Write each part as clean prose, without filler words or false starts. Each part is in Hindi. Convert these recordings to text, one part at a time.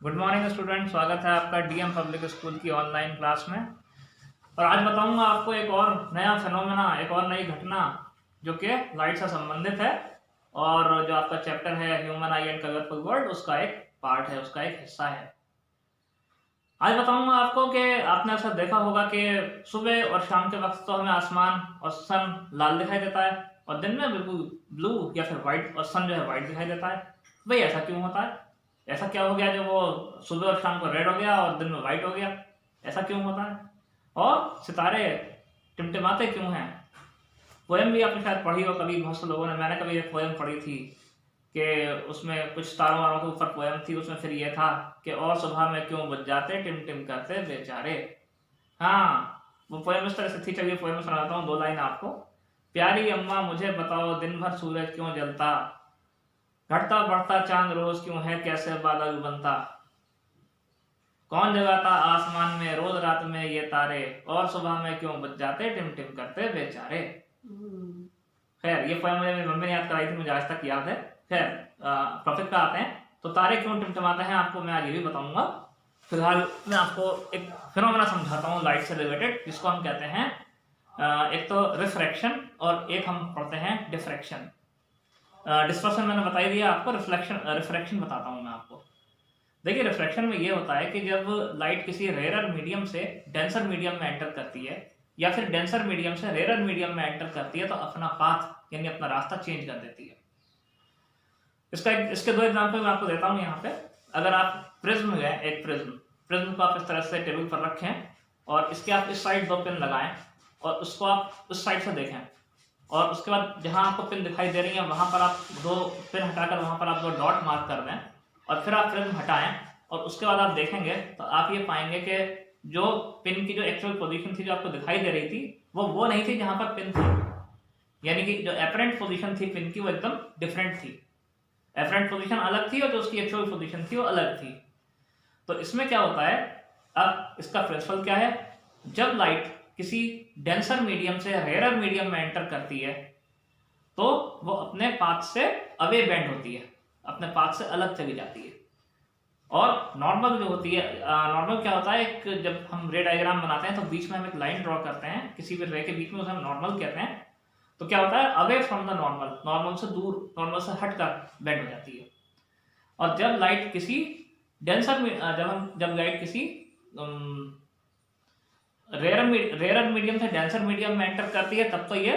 गुड मॉर्निंग स्टूडेंट, स्वागत है आपका डीएम पब्लिक स्कूल की ऑनलाइन क्लास में। और आज बताऊंगा आपको एक और नया फिनोमेना, एक और नई घटना जो कि लाइट से संबंधित है और जो आपका चैप्टर है human I and colourful world उसका एक पार्ट है, उसका एक हिस्सा है। आज बताऊंगा आपको कि आपने अक्सर देखा होगा कि सुबह और शाम के वक्त तो हमें आसमान और सन लाल दिखाई देता है और दिन में बिल्कुल ब्लू या फिर व्हाइट, और सन जो है व्हाइट दिखाई देता है। भाई ऐसा क्यों होता है? ऐसा क्या हो गया जो वो सुबह और शाम को रेड हो गया और दिन में व्हाइट हो गया? ऐसा क्यों होता है? और सितारे टिमटिमाते क्यों हैं? पोएम भी आपने शायद पढ़ी हो कभी, बहुत से लोगों ने, मैंने कभी एक पोएम पढ़ी थी कि उसमें कुछ तारों वारों के ऊपर पोएम थी। उसमें फिर ये था कि और सुबह में क्यों बुझ जाते टिम टिम करते बेचारे। हाँ, वो पोएम इस तरह से थी। चलिए पोएम सुनाता हूँ, दो लाइन आपको। प्यारी अम्मा मुझे बताओ दिन भर सूरज क्यों जलता, घटता बढ़ता चांद रोज क्यों है कैसे बादल बनता, कौन जगाता आसमान में रोज रात में ये तारे, और सुबह में क्यों बुझ जाते टिम टिम करते बेचारे। खैर, ये पोएम मुझे मेरी मम्मी ने याद कराई थी, मुझे आज तक याद है। खैर, टॉपिक पे आते हैं। तो तारे क्यों टिमटिमाते हैं आपको मैं आज ये भी बताऊंगा। फिलहाल मैं आपको एक फिनोमेना समझाता हूँ लाइट से रिलेटेड, जिसको हम कहते हैं एक तो रिफ्रैक्शन और एक हम पढ़ते हैं डिफ्रैक्शन। डिस्पर्शन मैंने बता ही दिया आपको, रिफ्रैक्शन बताता हूँ मैं आपको। देखिए, रिफ्रैक्शन में ये होता है कि जब लाइट किसी रेयर मीडियम से डेंसर मीडियम में एंटर करती है या फिर डेंसर मीडियम से रेयर मीडियम में एंटर करती है तो अपना पाथ यानी अपना रास्ता चेंज कर देती है। इसके दो एग्जांपल मैं आपको देता हूँ यहाँ पे। अगर आप प्रिज्म है, एक प्रिज्म को आप इस तरह से टेबल पर रखें और इसके आप इस साइड दो पिन लगाएं और उसको आप उस साइड से देखें, और उसके बाद जहां आपको पिन दिखाई दे रही है वहां पर आप दो पिन हटाकर वहां पर आप दो डॉट मार्क कर दें और फिर आप प्रिज्म हटाएं और उसके बाद आप देखेंगे तो आप ये पाएंगे कि जो पिन की जो एक्चुअल पोजीशन थी जो आपको दिखाई दे रही थी वो नहीं थी जहां पर पिन थी। यानी कि जो एपरेंट पोजीशन थी पिन की वो एकदम डिफरेंट थी। एपरेंट पोजीशन अलग थी और जो उसकी एक्चुअल पोजीशन थी वो अलग थी। तो इसमें क्या होता है, अब इसका प्रिंसिपल क्या है, जब लाइट किसी डेंसर मीडियम से रेयर मीडियम में एंटर करती है तो वो अपने पाथ से अवे बेंड होती है, अपने पाथ से अलग चली जाती है। और नॉर्मल जो होती है, नॉर्मल क्या होता है, एक जब हम रे डायग्राम बनाते हैं तो बीच में हम एक लाइन ड्रॉ करते हैं किसी भी रे के बीच में, उसे हम नॉर्मल कहते हैं। तो क्या होता है, away from the normal, normal से दूर, नॉर्मल से हटकर बेंड हो जाती है। और जब लाइट किसी डेंसर जब लाइट किसी रेयर मीडियम से डेंसर मीडियम में एंटर करती है तब तो ये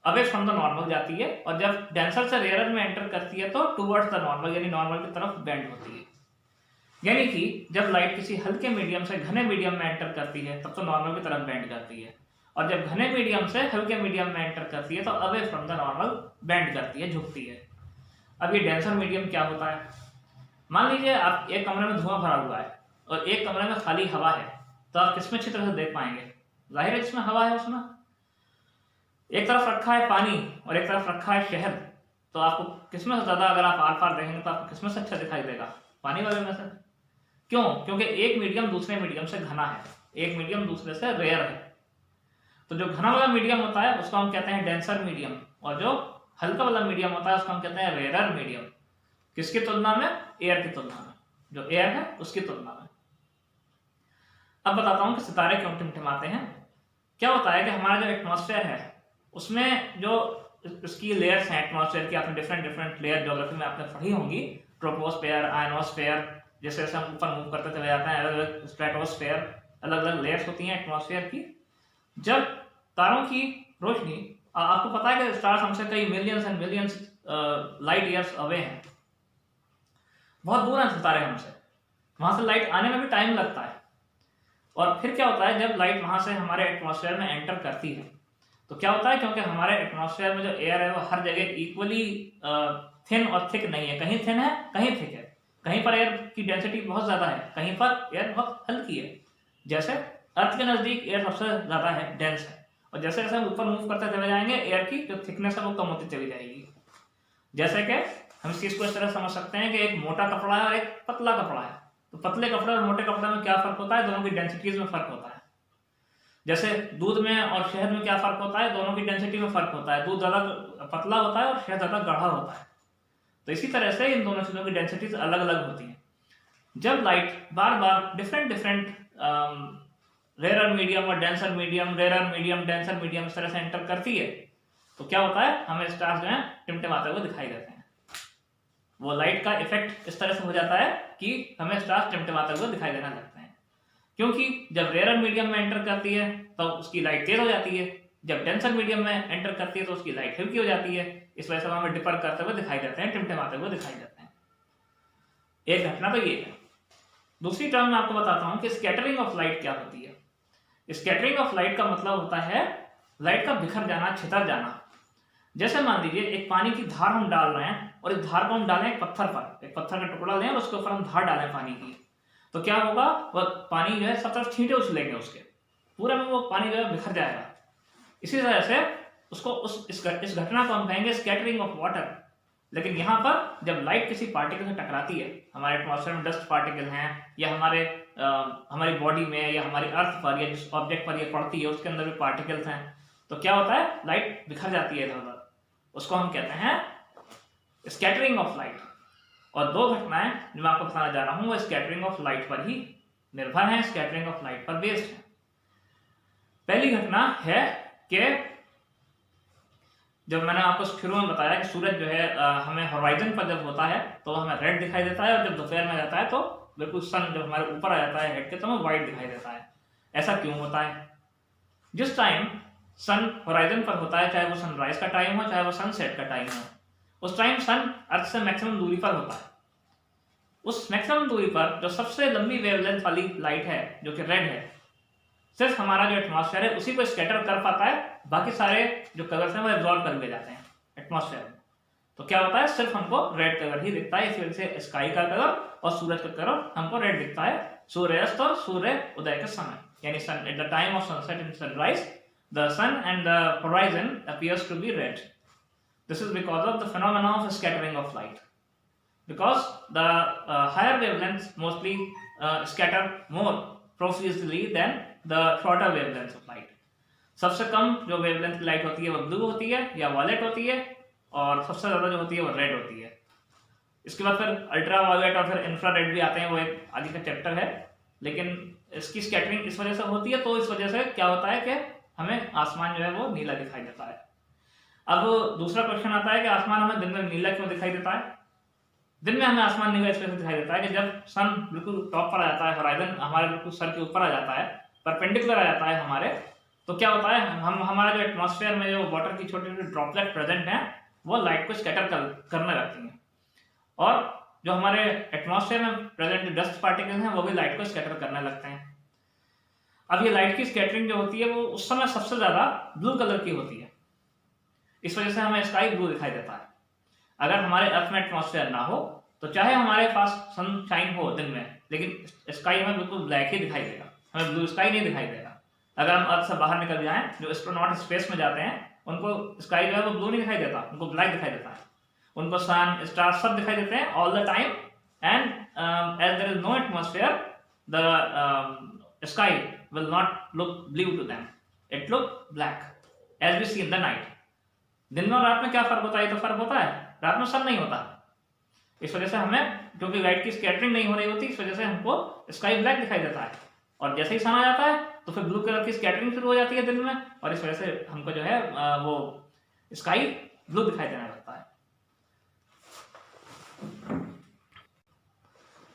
अवे फ्रॉम द नॉर्मल जाती है, और जब डेंसर से रेयर में एंटर करती है तो टुवर्ड्स द नॉर्मल यानी नॉर्मल की तरफ बेंड होती है। यानी कि जब लाइट किसी हल्के मीडियम से घने मीडियम में एंटर करती है तब तो नॉर्मल की तरफ बेंड करती है, और जब घने मीडियम से हल्के मीडियम में एंटर करती है तो away from the normal bend करती है, झुकती है। अब ये डेंसर मीडियम क्या होता है, मान लीजिए आप एक कमरे में धुआं भरा हुआ है और एक कमरे में खाली हवा है, तो आप किसमें अच्छी तरह से देख पाएंगे? जाहिर है जिसमें हवा है उसमें। एक तरफ रखा है पानी और एक तरफ रखा है शहद, तो आपको किसमें से ज्यादा, अगर आप आर पार देखेंगे तो आपको किसमें से अच्छा दिखाई देगा? पानी वाले में से। क्यों? क्योंकि एक मीडियम दूसरे मीडियम से घना है, एक मीडियम दूसरे से रेयर है। तो जो घना वाला मीडियम होता है उसको हम कहते हैं डेंसर मीडियम, और जो हल्का वाला मीडियम होता है उसको हम कहते हैं रेयर मीडियम। किसकी तुलना में? एयर की तुलना में, जो एयर है उसकी तुलना में। अब बताता हूं कि सितारे क्यों टिमटिमाते हैं। क्या होता है कि हमारा जो एटमॉस्फेयर है उसमें जो इसकी लेयर्स हैं एटमॉस्फेयर की, आपने डिफरेंट डिफरेंट लेयर ज्योग्राफी में आपने पढ़ी होंगी, ट्रोपोस्फेयर, आयनोस्फेयर, जैसे जैसे हम ऊपर मूव करते चले जाते हैं, अलग अलग स्ट्रेटोस्फेयर, अलग अलग लेयर्स होती हैं एटमॉस्फेयर की। जब तारों की रोशनी, आपको पता है कि स्टार्स हमसे कई millions and millions light years away हैं, बहुत दूर हैं सितारे हमसे, वहां से लाइट आने में भी टाइम लगता है। और फिर क्या होता है, जब लाइट वहां से हमारे एटमॉस्फेयर में एंटर करती है तो क्या होता है, क्योंकि हमारे एटमॉस्फेयर में जो एयर है वो हर जगह इक्वली थिन और थिक नहीं है, कहीं थिन है कहीं थिक है, कहीं पर एयर की डेंसिटी बहुत ज्यादा है, कहीं पर एयर बहुत हल्की है। जैसे अर्थ के नजदीक एयर सबसे ज्यादा है, डेंस है, और जैसे जैसे हम ऊपर मूव करते चले जाएंगे एयर की जो थिकनेस है वो कम होती चली जाएगी। जैसे कि हम इस चीज को इस तरह समझ सकते हैं कि एक मोटा कपड़ा है और एक पतला कपड़ा है, तो पतले कपड़े और मोटे कपड़े में क्या फर्क होता है? दोनों की डेंसिटीज में फर्क होता है। जैसे दूध में और शहद में क्या फर्क होता है? दोनों की डेंसिटी में फर्क होता है, दूध ज्यादा पतला होता है और शहद ज्यादा गाढ़ा होता है। तो इसी तरह से इन दोनों चीजों की डेंसिटीज अलग अलग होती हैं। जब लाइट बार बार डिफरेंट रेयर मीडियम और denser medium, rare medium, denser medium इस तरह से एंटर करती है तो क्या होता है, हमें स्टार्स जो है टिमटिमाते हुए दिखाई देते हैं। वो लाइट का इफेक्ट इस तरह से हो जाता है कि हमें स्टार्स टिमटिमाते हुए दिखाई देने लगते हैं, क्योंकि जब रेयर मीडियम में एंटर करती है तो उसकी लाइट तेज हो जाती है, जब डेंसर मीडियम में एंटर करती है तो उसकी लाइट हल्की हो जाती है। इस वजह से हमें डिपर करते हुए दिखाई देते हैं, टिमटिमाते हुए दिखाई देते हैं। एक घटना तो ये है। दूसरी टर्म मैं आपको बताता हूं कि स्कैटरिंग ऑफ लाइट क्या होती है। स्कैटरिंग ऑफ लाइट का मतलब होता है लाइट का बिखर जाना, छितर जाना। जैसे मान लीजिए एक पानी की धार हम डाल रहे हैं और इस धार को हम डालें एक पत्थर पर, एक पत्थर का टुकड़ा लें और उसके ऊपर हम धार डालें पानी की, तो क्या होगा, वह पानी जो है सब तरफ छींटे उछलेंगे, उसके पूरा में वो पानी जो है बिखर जाएगा। इसी तरह से उसको इस घटना को हम कहेंगे स्कैटरिंग ऑफ वाटर। लेकिन यहाँ पर जब लाइट किसी पार्टिकल से टकराती है, हमारे एटमॉस्फेयर में डस्ट पार्टिकल हैं या हमारी बॉडी में या हमारी अर्थ पर या जिस ऑब्जेक्ट पर ये पड़ती है उसके अंदर भी पार्टिकल्स हैं, तो क्या होता है, लाइट बिखर जाती है इधर उधर। उसको हम कहते हैं स्कैटरिंग ऑफ लाइट। और दो घटनाएं जो मैं आपको बताना जा रहा हूं वो स्कैटरिंग ऑफ लाइट पर ही निर्भर है, स्कैटरिंग ऑफ लाइट पर बेस्ड है। पहली घटना है कि जब मैंने आपको शुरू में बताया कि सूरज जो है हमें होराइजन पर जब होता है तो हमें रेड दिखाई देता है, और जब दोपहर में जाता है तो बिल्कुल सन जब हमारे ऊपर आ जाता है हेड के तो हमें व्हाइट दिखाई देता है। ऐसा क्यों होता है? जिस टाइम सन होराइजन पर होता है, चाहे वो सनराइज का टाइम हो चाहे वो सनसेट का टाइम हो, उस टाइम सन अर्थ से मैक्सिमम दूरी पर होता है। उस मैक्सिमम दूरी पर जो सबसे लंबी वेवलेंथ वाली लाइट है जो कि रेड है, सिर्फ हमारा जो एटमॉस्फेयर है उसी को स्कैटर कर पाता है, बाकी सारे जो कलर्स हैं वो एब्जॉर्ब कर लिए जाते हैं एटमॉस्फेयर में। तो क्या होता है, सिर्फ हमको रेड कलर ही दिखता है। इस वजह से स्काई का कलर और सूरज का कलर हमको रेड दिखता है सूर्यास्त और सूर्य उदय के समय, यानी sun at the time of sunset and sunrise the sun and the horizon appears to be red. This is because of the phenomena of scattering of light, because the higher wavelengths mostly scatter more profusely than the shorter wavelengths of light. सबसे कम जो वेवलेंथ की लाइट होती है वो ब्लू होती है या वायलेट होती है, और सबसे ज़्यादा जो होती है वो रेड होती है। इसके बाद फिर अल्ट्रा वायलेट और फिर इंफ्रारेड भी आते हैं, वो एक आगे का चैप्टर है। लेकिन इसकी स्कैटरिंग इस वजह से होती है, तो इस वजह से क्या होता है कि हमें आसमान जो है वो नीला दिखाई देता है। अब दूसरा क्वेश्चन आता है कि आसमान हमें दिन में नीला क्यों दिखाई देता है? दिन में हमें आसमान नीला इसलिए दिखाई देता है कि जब सन बिल्कुल टॉप पर आ जाता है, होराइजन हमारे बिल्कुल सर के ऊपर आ जाता है, परपेंडिकुलर आ जाता है हमारे, तो क्या होता है, हमारा जो एटमॉस्फेयर में जो वाटर की छोटी छोटी ड्रॉपलेट प्रेजेंट हैं वो लाइट को स्कैटर करने लगती हैं, और जो हमारे एटमॉस्फेयर में प्रेजेंट डस्ट पार्टिकल हैं वो भी लाइट को स्कैटर करने लगते हैं। अब ये लाइट की स्कैटरिंग जो होती है वो उस समय सबसे ज्यादा ब्लू कलर की होती है, इस वजह से हमें स्काई ब्लू दिखाई देता है। अगर हमारे अर्थ में एटमॉस्फेयर ना हो तो चाहे हमारे पास सनशाइन हो दिन में, लेकिन स्काई हमें बिल्कुल ब्लैक ही दिखाई देगा, हमें ब्लू स्काई नहीं दिखाई देगा। अगर हम अर्थ से बाहर निकल जाएं, जो एस्ट्रोनॉट स्पेस में जाते हैं उनको स्काई जो है वो ब्लू नहीं दिखाई देता, उनको ब्लैक दिखाई देता है। उनको सन स्टार सब दिखाई देते हैं all the time, and as there is no atmosphere the sky will not look blue to them, it look black as we see in the night. दिन में और रात में क्या फर्क होता है? तो फर्क होता है, रात में सन नहीं होता, इस वजह से हमें, क्योंकि लाइट की स्कैटरिंग नहीं हो रही होती, इस वजह से हमको स्काई ब्लैक दिखाई देता है। और जैसे ही सन आ जाता है तो फिर ब्लू कलर की स्कैटरिंग शुरू हो जाती है दिन में, और इस वजह से हमको जो है वो स्काई ब्लू दिखाई देने लगता है।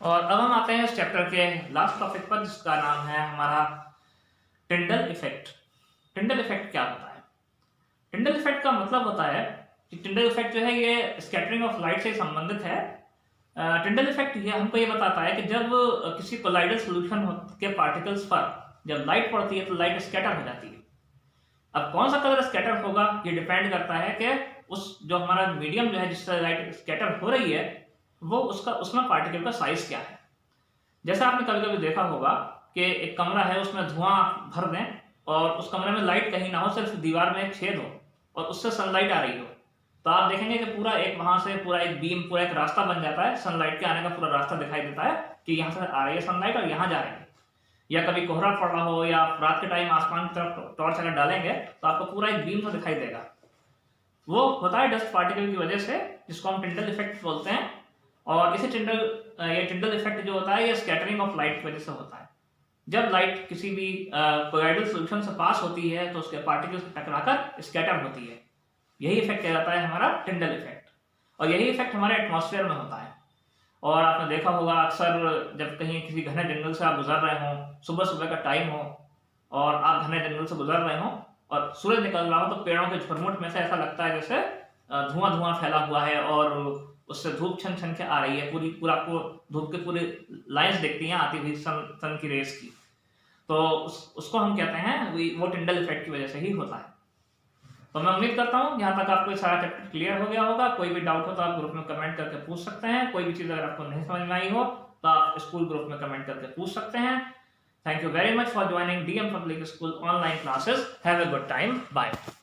और अब हम आते हैं इस चैप्टर के लास्ट टॉपिक पर, जिसका नाम है हमारा टिंडल इफेक्ट। टिंडल इफेक्ट क्या होता है? टिंडल इफेक्ट का मतलब होता है कि टिंडल इफेक्ट जो है ये स्कैटरिंग ऑफ लाइट से संबंधित है। टिंडल इफेक्ट ये हमको ये बताता है कि जब किसी कोलाइडल सॉल्यूशन के पार्टिकल्स पर जब लाइट पड़ती है तो लाइट स्कैटर हो जाती है। अब कौन सा कलर स्कैटर होगा ये डिपेंड करता है कि उस जो हमारा मीडियम जो है जिससे लाइट स्कैटर हो रही है वो उसमें पार्टिकल का साइज क्या है। जैसा आपने कभी कभी देखा होगा कि एक कमरा है, उसमें धुआं भर दें और उस कमरे में लाइट कहीं ना हो, सिर्फ दीवार में एक छेद हो और उससे सनलाइट आ रही हो, तो आप देखेंगे कि पूरा एक वहां से पूरा एक बीम, पूरा एक रास्ता बन जाता है, सनलाइट के आने का पूरा रास्ता दिखाई देता है कि यहाँ से आ रही है सनलाइट और यहाँ जा रही है। या कभी कोहरा पड़ रहा हो या रात के टाइम आसमान की तरफ टॉर्च अगर डालेंगे तो आपको पूरा एक बीम तो दिखाई देगा। वो होता है डस्ट पार्टिकल की वजह से, जिसको हम टिंडल इफेक्ट बोलते हैं। और इसे ये टिंडल इफेक्ट जो होता है ये स्कैटरिंग ऑफ लाइट की वजह से होता है। जब लाइट किसी भी कोलाइडल सॉल्यूशन से पास होती है तो उसके पार्टिकल्स टकराकर स्कैटर होती है। यही इफेक्ट कहलाता है हमारा टिंडल इफेक्ट, और यही इफेक्ट हमारे एटमॉस्फेयर में होता है। और आपने देखा होगा अक्सर जब कहीं किसी घने जंगल से आप गुजर रहे हो, सुबह सुबह का टाइम हो और आप घने जंगल से गुजर रहे हो और सूरज निकल रहा हो, तो पेड़ों के झुरमुट में से ऐसा लगता है जैसे धुआं धुआं फैला हुआ है और उससे धूप छन छन के आ रही है, पूरा आपको धूप के पूरे लाइंस दिखती हैं आती हुई सन की रेस की। तो उसको हम कहते हैं वो टिंडल इफेक्ट की वजह से ही होता है। तो मैं उम्मीद करता हूँ यहाँ तक आपको सारा चैप्टर क्लियर हो गया होगा। कोई भी डाउट हो तो आप ग्रुप में कमेंट करके पूछ सकते हैं। कोई भी चीज़ अगर आपको नहीं समझ में आई हो तो आप स्कूल ग्रुप में कमेंट करके पूछ सकते हैं। Thank you very much for joining DM Public School online classes. Have a good time. Bye.